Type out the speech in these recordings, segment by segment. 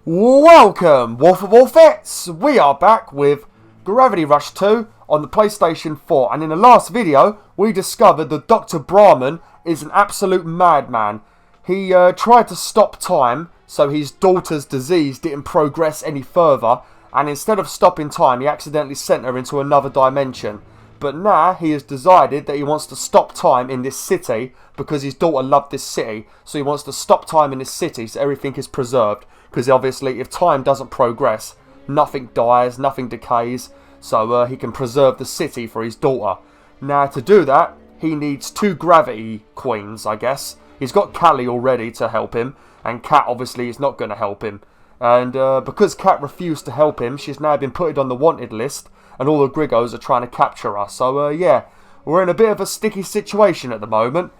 Welcome, WolfTheWolfettes! We are back with Gravity Rush 2 on the PlayStation 4, and in the last video we discovered that Dr. Brahman is an absolute madman. He tried to stop time so his daughter's disease didn't progress any further, and instead of stopping time he accidentally sent her into another dimension. But now he has decided that he wants to stop time in this city because his daughter loved this city, so he wants to stop time in this city so everything is preserved. Because obviously if time doesn't progress, nothing dies, nothing decays, so he can preserve the city for his daughter. Now to do that, he needs 2 gravity queens, I guess. He's got Callie already to help him, and Kat obviously is not going to help him. And because Kat refused to help him, she's now been put on the wanted list, and all the Grigos are trying to capture her. So yeah, we're in a bit of a sticky situation at the moment.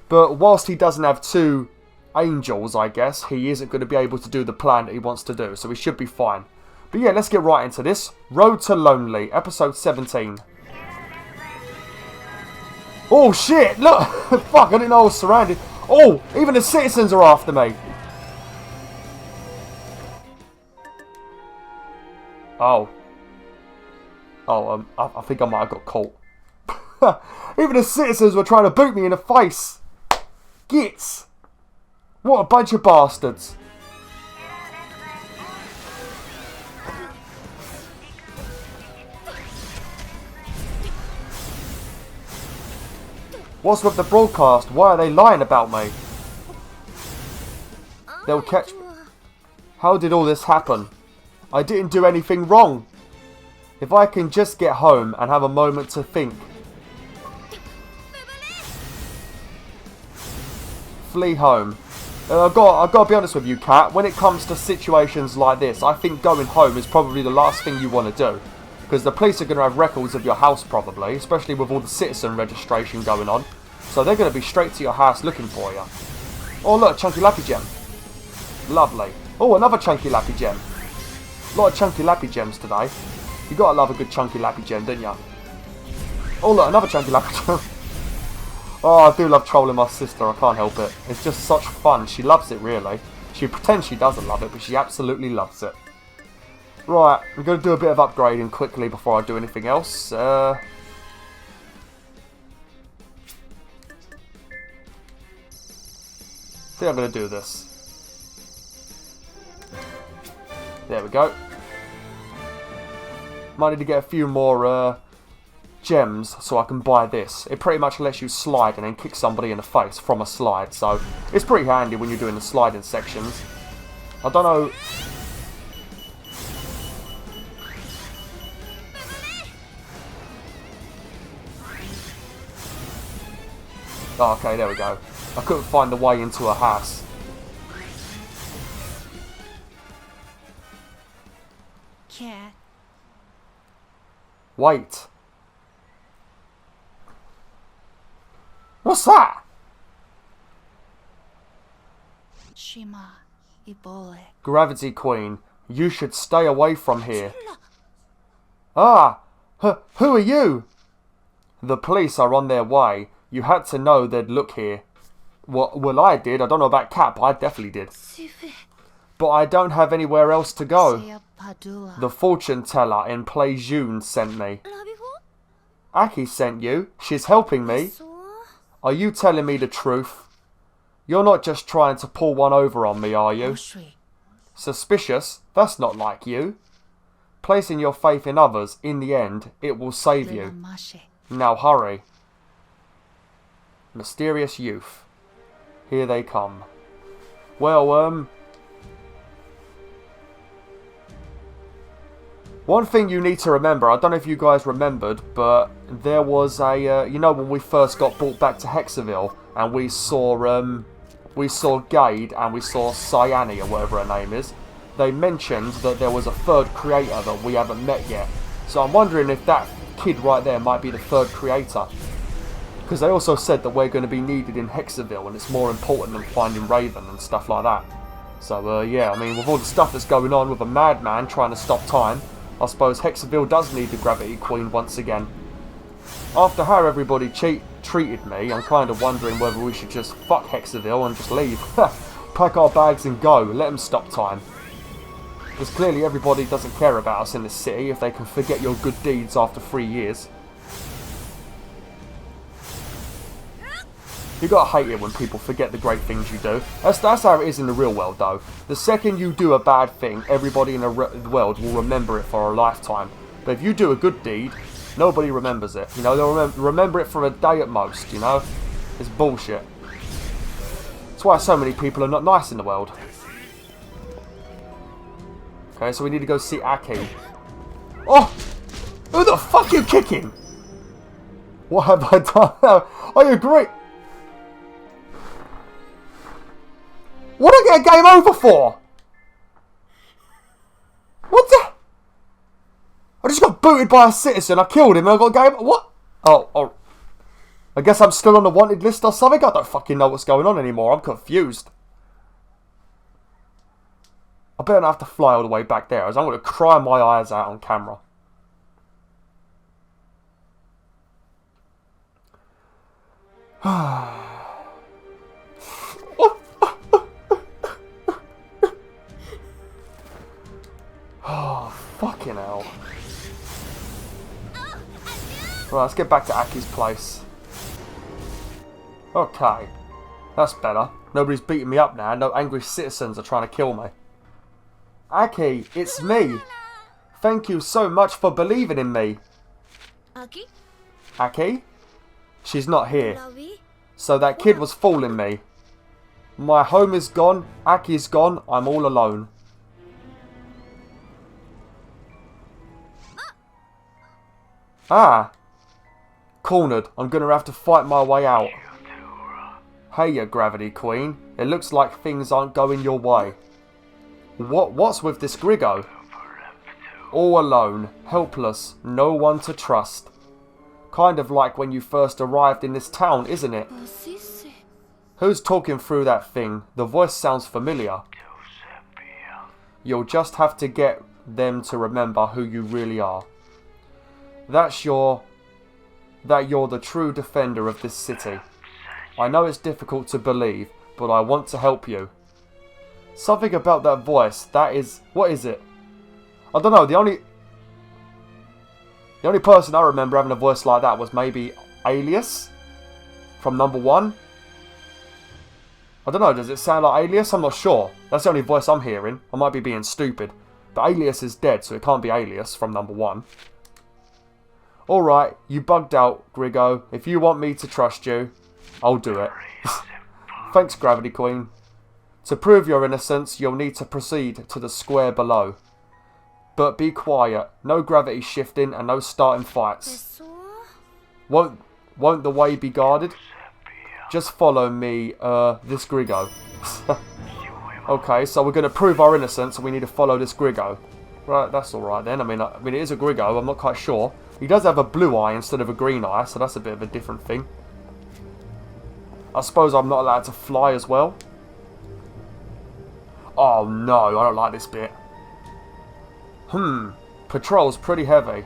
But whilst he doesn't have 2 angels, I guess, he isn't going to be able to do the plan that he wants to do, so he should be fine. But yeah, let's get right into this. Road to Lonely, episode 17. Oh shit, look! Fuck, I didn't know I was surrounded. Oh, even the citizens are after me. Oh. I think I might have got caught. Even the citizens were trying to boot me in the face. Gits. What a bunch of bastards. What's with the broadcast? Why are they lying about me? They'll catch me. How did all this happen? I didn't do anything wrong. If I can just get home and have a moment to think. Flee home. I've got to be honest with you, Kat. When it comes to situations like this, I think going home is probably the last thing you want to do. Because the police are going to have records of your house probably, especially with all the citizen registration going on. So they're going to be straight to your house looking for you. Oh look, chunky lappy gem. Lovely. Oh, another chunky lappy gem. A lot of chunky lappy gems today. You got to love a good chunky lappy gem, don't you? Oh look, another chunky lappy gem. Oh, I do love trolling my sister, I can't help it. It's just such fun. She loves it, really. She pretends she doesn't love it, but she absolutely loves it. Right, I'm going to do a bit of upgrading quickly before I do anything else. I think I'm going to do this. There we go. Might need to get a few more gems so I can buy this. It pretty much lets you slide and then kick somebody in the face from a slide, so it's pretty handy when you're doing the sliding sections. I don't know. Oh, okay, there we go. I couldn't find the way into a house. Cat. Wait. What's that? Shima Ibole. Gravity Queen, you should stay away from here. Ah, who are you? The police are on their way. You had to know they'd look here. Well, I did. I don't know about Kat, but I definitely did. But I don't have anywhere else to go. The fortune teller in Plejun sent me. Aki sent you. She's helping me. Are you telling me the truth? You're not just trying to pull one over on me, are you? Suspicious? That's not like you. Placing your faith in others, in the end, it will save you. Now hurry. Mysterious youth. Here they come. Well, one thing you need to remember, I don't know if you guys remembered, but there was a, you know when we first got brought back to Hexaville, and we saw Gade and we saw Cyane, or whatever her name is, they mentioned that there was a 3rd creator that we haven't met yet. So I'm wondering if that kid right there might be the 3rd creator. Because they also said that we're going to be needed in Hexaville, and it's more important than finding Raven and stuff like that. So yeah, I mean, with all the stuff that's going on with a madman trying to stop time, I suppose Hexaville does need the Gravity Queen once again. After how everybody treated me, I'm kind of wondering whether we should just fuck Hexaville and just leave. Pack our bags and go. Let them stop time. Because clearly everybody doesn't care about us in this city if they can forget your good deeds after 3 years. You gotta hate it when people forget the great things you do. That's how it is in the real world, though. The second you do a bad thing, everybody in the world will remember it for a lifetime. But if you do a good deed, nobody remembers it. You know, they'll remember it for a day at most, you know? It's bullshit. That's why so many people are not nice in the world. Okay, so we need to go see Aki. Oh! Who the fuck are you kicking? What have I done? I agree. What did I get a game over for? What the? I just got booted by a citizen. I killed him and I got a game. What? Oh. I guess I'm still on the wanted list or something. I don't fucking know what's going on anymore. I'm confused. I better not have to fly all the way back there, as I'm going to cry my eyes out on camera. Oh, fucking hell. Right, let's get back to Aki's place. Okay. That's better. Nobody's beating me up now. No angry citizens are trying to kill me. Aki, it's me. Thank you so much for believing in me. Aki? Aki? She's not here. So that kid was fooling me. My home is gone. Aki's gone. I'm all alone. Ah. Cornered. I'm going to have to fight my way out. Hey, you Gravity Queen. It looks like things aren't going your way. What's with this Grigo? All alone, helpless, no one to trust. Kind of like when you first arrived in this town, isn't it? Who's talking through that thing? The voice sounds familiar. You'll just have to get them to remember who you really are. That you're the true defender of this city. I know it's difficult to believe, but I want to help you. Something about that voice, what is it? I don't know, the only person I remember having a voice like that was maybe Alias from number 1. I don't know, does it sound like Alias? I'm not sure. That's the only voice I'm hearing. I might be being stupid. But Alias is dead, so it can't be Alias from number 1. Alright, you bugged out, Grigo. If you want me to trust you, I'll do it. Thanks, Gravity Queen. To prove your innocence, you'll need to proceed to the square below. But be quiet. No gravity shifting and no starting fights. Won't the way be guarded? Just follow me, this Grigo. Okay, so we're going to prove our innocence and we need to follow this Grigo. Right, that's alright then. I mean, it is a Grigo, I'm not quite sure. He does have a blue eye instead of a green eye, so that's a bit of a different thing. I suppose I'm not allowed to fly as well. Oh no, I don't like this bit. Patrol's pretty heavy.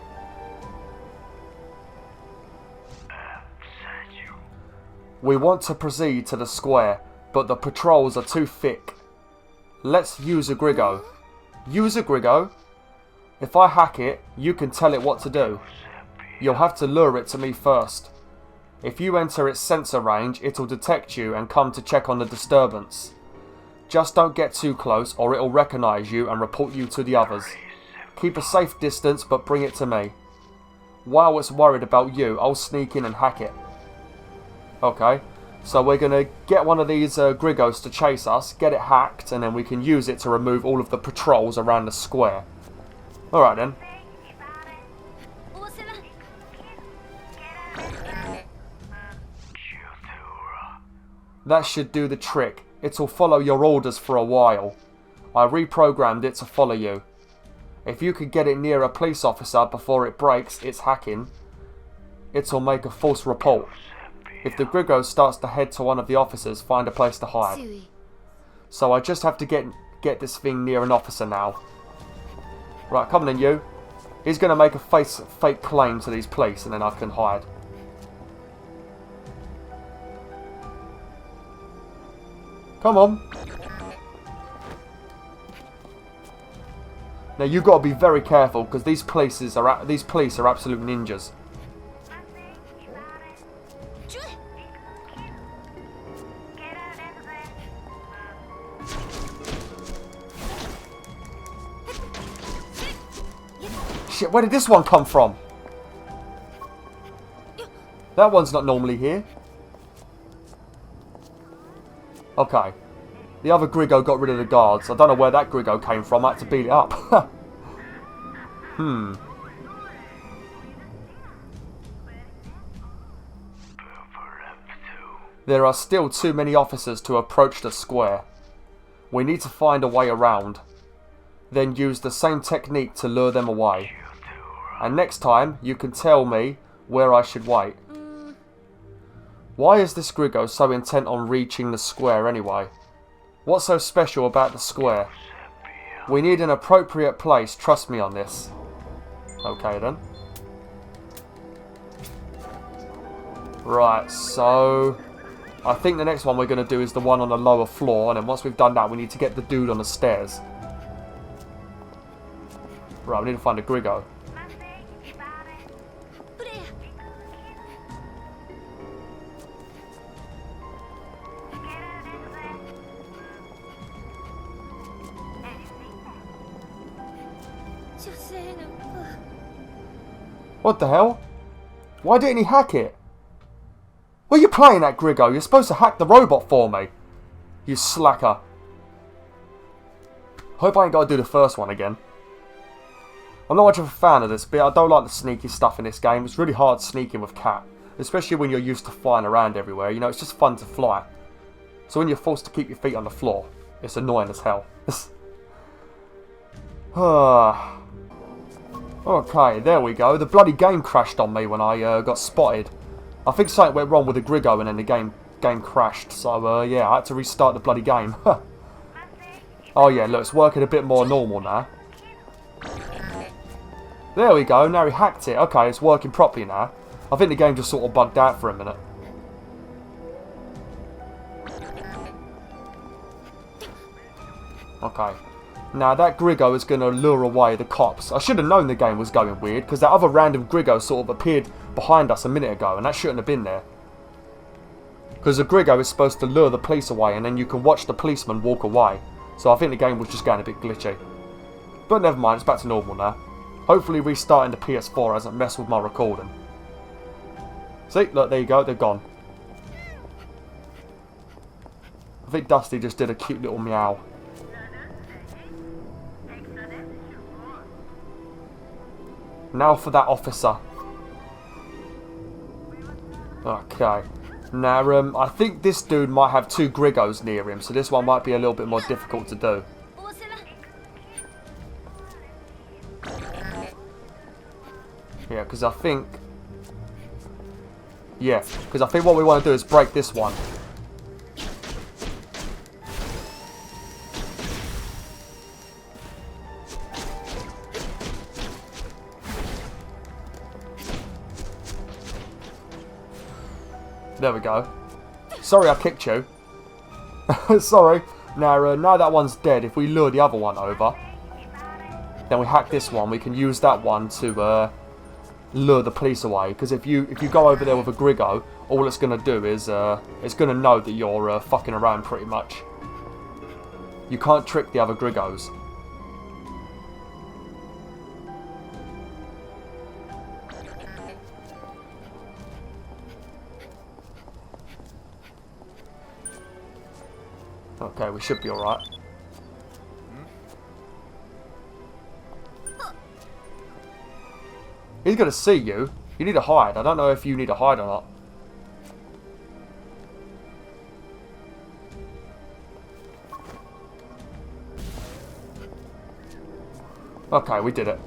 We want to proceed to the square, but the patrols are too thick. Let's use a Grigo. Use a Grigo? If I hack it, you can tell it what to do. You'll have to lure it to me first. If you enter its sensor range, it'll detect you and come to check on the disturbance. Just don't get too close or it'll recognise you and report you to the others. Keep a safe distance but bring it to me. While it's worried about you, I'll sneak in and hack it. Okay, so we're going to get one of these Grigos to chase us, get it hacked, and then we can use it to remove all of the patrols around the square. Alright then. That should do the trick. It'll follow your orders for a while. I reprogrammed it to follow you. If you could get it near a police officer before it breaks its hacking, it'll make a false report. If the Grigo starts to head to one of the officers, find a place to hide. So I just have to get this thing near an officer now. Right, come on in you. He's going to make a fake claim to these police and then I can hide. Come on. Now you've got to be very careful because these police are absolute ninjas. Shit, where did this one come from? That one's not normally here. Okay. The other Griggo got rid of the guards. I don't know where that Griggo came from. I had to beat it up. There are still too many officers to approach the square. We need to find a way around. Then use the same technique to lure them away. And next time, you can tell me where I should wait. Why is this Griggo so intent on reaching the square anyway? What's so special about the square? We need an appropriate place, trust me on this. Okay then. Right, so I think the next one we're going to do is the one on the lower floor, and then once we've done that we need to get the dude on the stairs. Right, we need to find a Griggo. What the hell? Why didn't he hack it? What are you playing at, Griggo? You're supposed to hack the robot for me. You slacker. Hope I ain't got to do the first one again. I'm not much of a fan of this bit. I don't like the sneaky stuff in this game. It's really hard sneaking with Cat. Especially when you're used to flying around everywhere. You know, it's just fun to fly. So when you're forced to keep your feet on the floor, it's annoying as hell. Okay, there we go. The bloody game crashed on me when I got spotted. I think something went wrong with the Griggo and then the game crashed. So, yeah, I had to restart the bloody game. Oh, yeah, look, it's working a bit more normal now. There we go. Now he hacked it. Okay, it's working properly now. I think the game just sort of bugged out for a minute. Okay. Now that Griggo is going to lure away the cops. I should have known the game was going weird because that other random Griggo sort of appeared behind us a minute ago and that shouldn't have been there. Because the Griggo is supposed to lure the police away and then you can watch the policeman walk away. So I think the game was just going a bit glitchy. But never mind, it's back to normal now. Hopefully restarting the PS4 hasn't messed with my recording. See, look, there you go, they're gone. I think Dusty just did a cute little meow. Now for that officer. Okay. Now, I think this dude might have two Griggos near him, so this one might be a little bit more difficult to do. Yeah, because I think... Yeah, because I think what we want to do is break this one. There we go. Sorry I kicked you. Sorry. Now that one's dead, if we lure the other one over, then we hack this one. We can use that one to lure the police away. Because if you go over there with a Griggo, all it's going to do is it's going to know that you're fucking around pretty much. You can't trick the other Griggos. Okay, we should be alright. He's gonna see you. You need to hide. I don't know if you need to hide or not. Okay, we did it.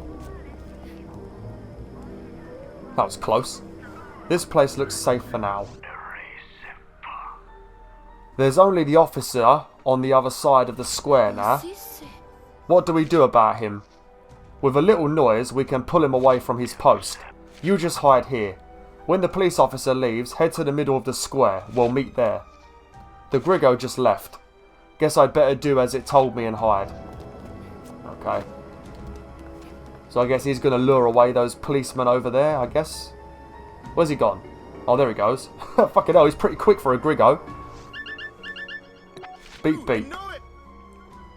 That was close. This place looks safe for now. There's only the officer on the other side of the square now. What do we do about him? With a little noise, we can pull him away from his post. You just hide here. When the police officer leaves, head to the middle of the square. We'll meet there. The Griggo just left. Guess I'd better do as it told me and hide. Okay. So I guess he's going to lure away those policemen over there, I guess. Where's he gone? Oh, there he goes. Fucking hell, he's pretty quick for a Grigo. Beep, beep.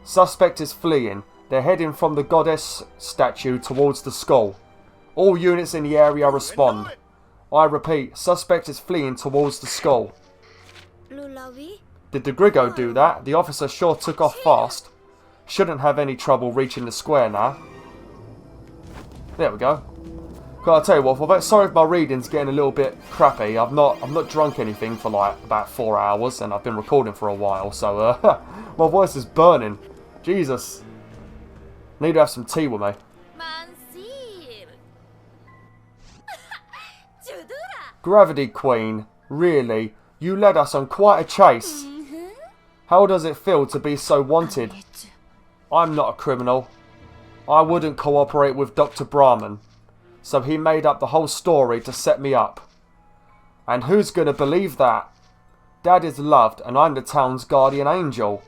Suspect is fleeing. They're heading from the goddess statue towards the skull. All units in the area respond. I repeat, suspect is fleeing towards the skull. Did the Grigo do that? The officer sure took off fast. Shouldn't have any trouble reaching the square now. There we go. I'll tell you what, sorry if my reading's getting a little bit crappy. I've not drunk anything for like about 4 hours, and I've been recording for a while, so my voice is burning. Jesus. Need to have some tea with me. Gravity Queen, really? You led us on quite a chase. How does it feel to be so wanted? I'm not a criminal. I wouldn't cooperate with Dr. Brahman. So he made up the whole story to set me up. And who's going to believe that? Dad is loved and I'm the town's guardian angel.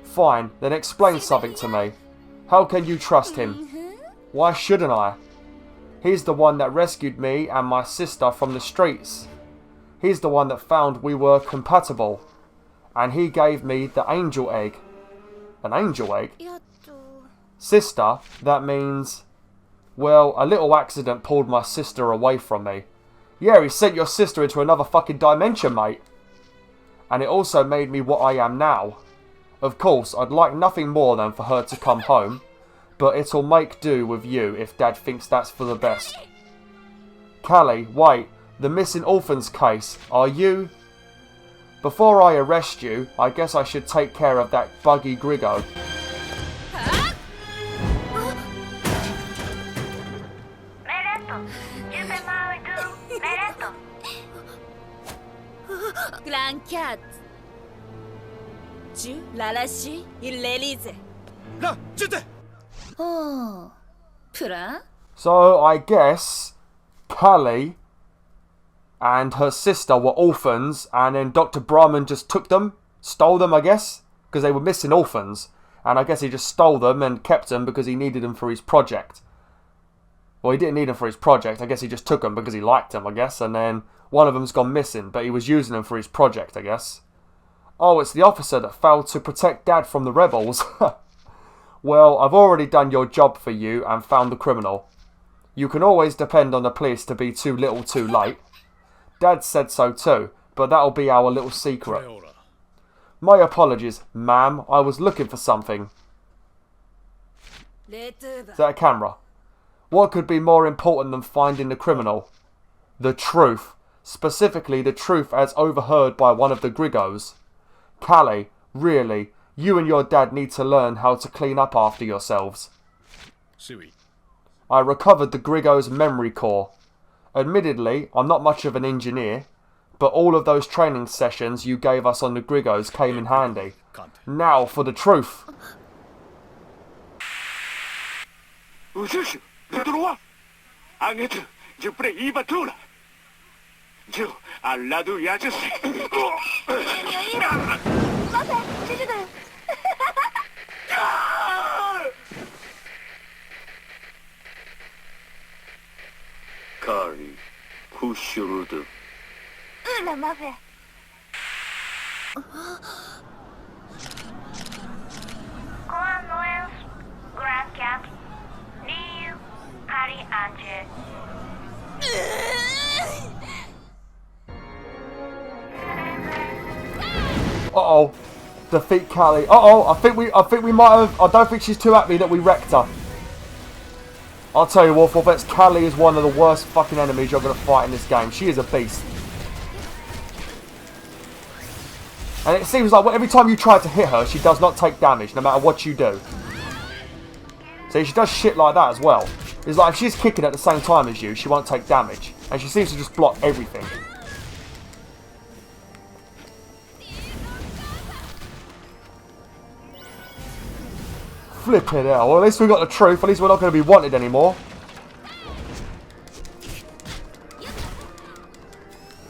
Fine, then explain something to me. How can you trust him? Why shouldn't I? He's the one that rescued me and my sister from the streets. He's the one that found we were compatible. And he gave me the angel egg. An angel egg? Sister, that means... Well, a little accident pulled my sister away from me. Yeah, he sent your sister into another fucking dimension, mate. And it also made me what I am now. Of course, I'd like nothing more than for her to come home. But it'll make do with you if Dad thinks that's for the best. Callie, wait. The missing orphans case. Are you... Before I arrest you, I guess I should take care of that buggy Grigo. Grandcat. Tu lalashi il l'Élysée. Oh, pura? So I guess Callie and her sister were orphans, and then Dr. Brahman just took them, stole them, I guess, because they were missing orphans. And I guess he just stole them and kept them because he needed them for his project. Well, he didn't need them for his project. I guess he just took them because he liked them, I guess. And then one of them's gone missing, but he was using them for his project, I guess. Oh, it's the officer that failed to protect Dad from the rebels. Well, I've already done your job for you and found the criminal. You can always depend on the police to be too little too late. Dad said so too, but that'll be our little secret. My apologies, ma'am. I was looking for something. Is that a camera? What could be more important than finding the criminal? The truth. Specifically, the truth as overheard by one of the Grigos. Callie, really, you and your dad need to learn how to clean up after yourselves. I recovered the Grigo's memory core. Admittedly, I'm not much of an engineer, but all of those training sessions you gave us on the Grigos came in handy. Now for the truth. Uh-oh. Defeat Callie. Uh-oh, I think we might have... I don't think she's too happy that we wrecked her. I'll tell you what, Wolf, Callie is one of the worst fucking enemies you're going to fight in this game. She is a beast. And it seems like every time you try to hit her, she does not take damage, no matter what you do. See, she does shit like that as well. It's like if she's kicking at the same time as you, she won't take damage. And she seems to just block everything. Flipping hell. Well, at least we got the truth. At least we're not going to be wanted anymore.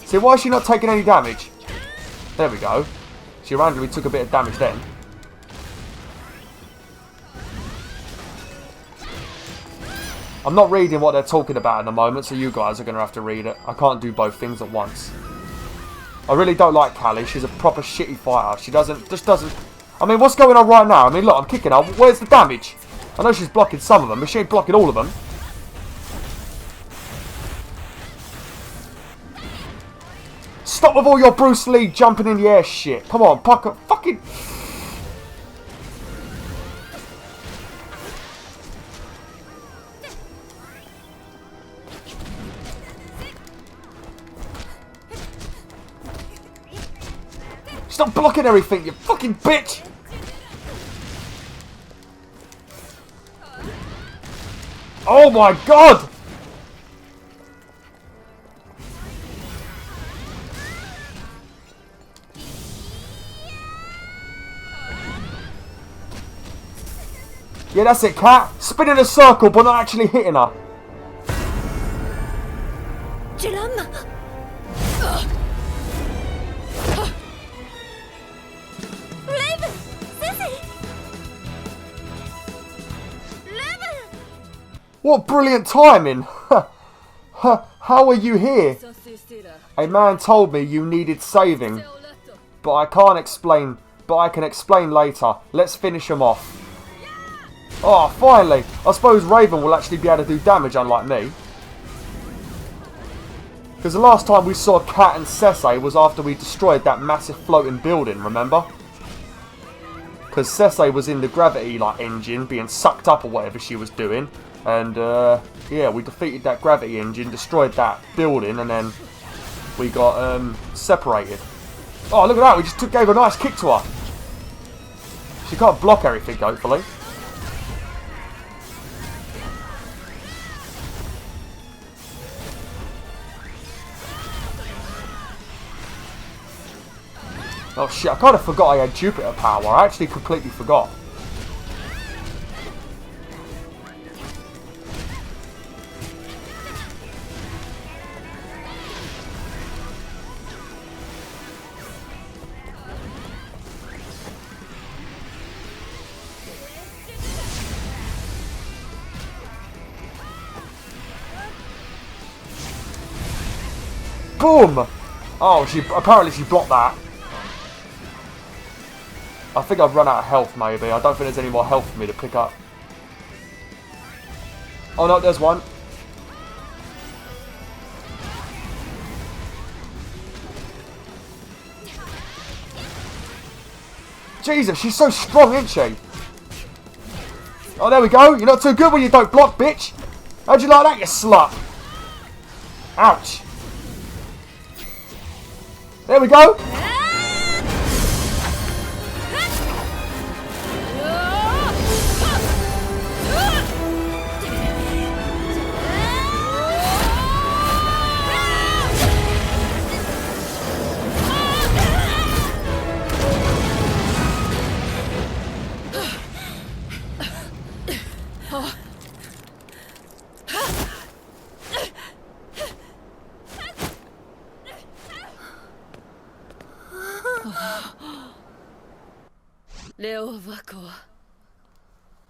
See, why is she not taking any damage? There we go. She randomly took a bit of damage then. I'm not reading what they're talking about at the moment, so you guys are going to have to read it. I can't do both things at once. I really don't like Callie. She's a proper shitty fighter. She just doesn't... I mean, what's going on right now? I mean, look, I'm kicking her. Where's the damage? I know she's blocking some of them, but she ain't blocking all of them. Stop with all your Bruce Lee jumping in the air shit. Come on, pucker. Fucking... Stop blocking everything, you fucking bitch! Oh my god! Yeah, that's it, cat. Spin in a circle, but not actually hitting her. What brilliant timing! How are you here? A man told me you needed saving, but I can't explain. But I can explain later. Let's finish him off. Oh, finally! I suppose Raven will actually be able to do damage, unlike me. Because the last time we saw Kat and Sese was after we destroyed that massive floating building, remember? Because Sese was in the gravity engine, being sucked up or whatever she was doing. And, yeah, we defeated that gravity engine, destroyed that building, and then we got, separated. Oh, look at that, we just gave a nice kick to her. She can't block everything, hopefully. Oh shit, I kind of forgot I had Jupiter power. I actually completely forgot. Boom! Oh, apparently she blocked that. I think I've run out of health, maybe. I don't think there's any more health for me to pick up. Oh no, there's one. Jesus, she's so strong, isn't she? Oh, there we go. You're not too good when you don't block, bitch. How'd you like that, you slut? Ouch. There we go.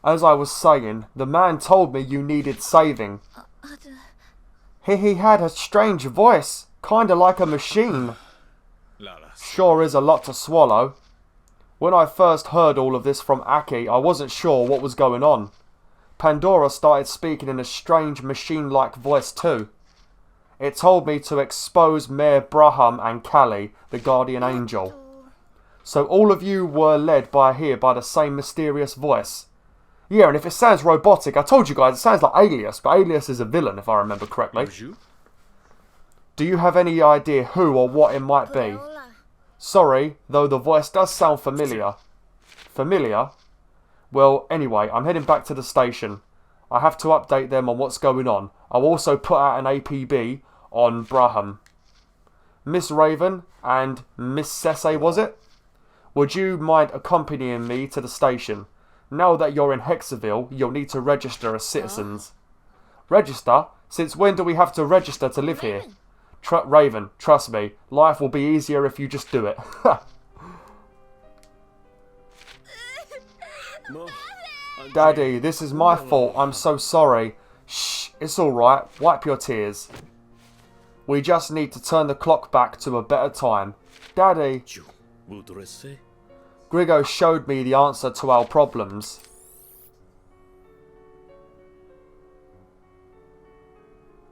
As I was saying, the man told me you needed saving. He had a strange voice, kinda like a machine. Sure is a lot to swallow. When I first heard all of this from Aki, I wasn't sure what was going on. Pandora started speaking in a strange machine-like voice too. It told me to expose Mayor Brahman and Callie, the guardian angel. So all of you were led by the same mysterious voice. Yeah, and if it sounds robotic, I told you guys it sounds like Alias, but Alias is a villain if I remember correctly. Do you have any idea who or what it might be? Sorry, though the voice does sound familiar. Familiar? Well, anyway, I'm heading back to the station. I have to update them on what's going on. I'll also put out an APB on Brahman. Miss Raven and Miss Sese, was it? Would you mind accompanying me to the station? Now that you're in Hexaville, you'll need to register as citizens. Register? Since when do we have to register to live here? Raven, trust me, life will be easier if you just do it. Daddy, this is my fault. I'm so sorry. Shh. It's alright. Wipe your tears. We just need to turn the clock back to a better time. Daddy. Je voudrais say. Grigo showed me the answer to our problems.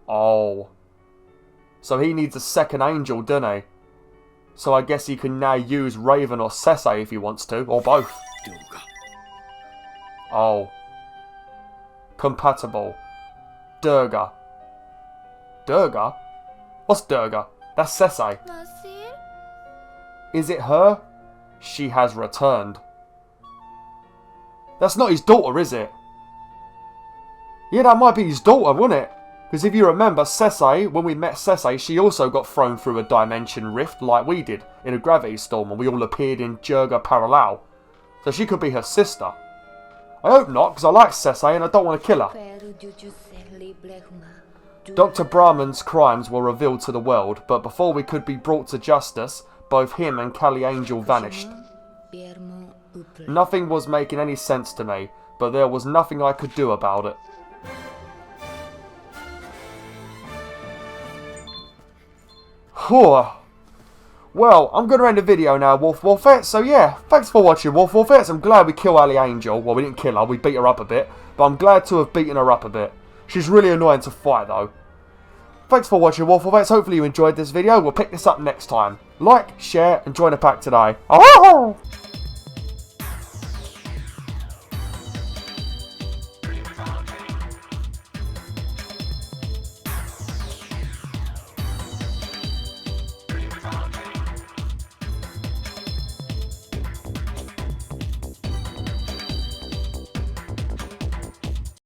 Oh. So he needs a second angel, doesn't he? So I guess he can now use Raven or Sese if he wants to, or both. Durga. Oh. Compatible. Durga. Durga? What's Durga? That's Sese. 마실? Is it her? She has returned. That's not his daughter, is it? Yeah, that might be his daughter, wouldn't it? Because if you remember, Sese, when we met Sese, she also got thrown through a dimension rift like we did in a gravity storm and we all appeared in Jurga Parallel. So she could be her sister. I hope not, because I like Sese and I don't want to kill her. Dr. Brahman's crimes were revealed to the world, but before we could be brought to justice, both him and Kali Angel vanished. Nothing was making any sense to me, but there was nothing I could do about it. Whew. Well, I'm going to end the video now, WolfTheWolf. So yeah, thanks for watching, WolfTheWolf. I'm glad we killed Ali Angel. Well, we didn't kill her, we beat her up a bit. But I'm glad to have beaten her up a bit. She's really annoying to fight though. Thanks for watching, WolfTheWolf. Hopefully you enjoyed this video. We'll pick this up next time. Like, share, and join the pack today. Oh!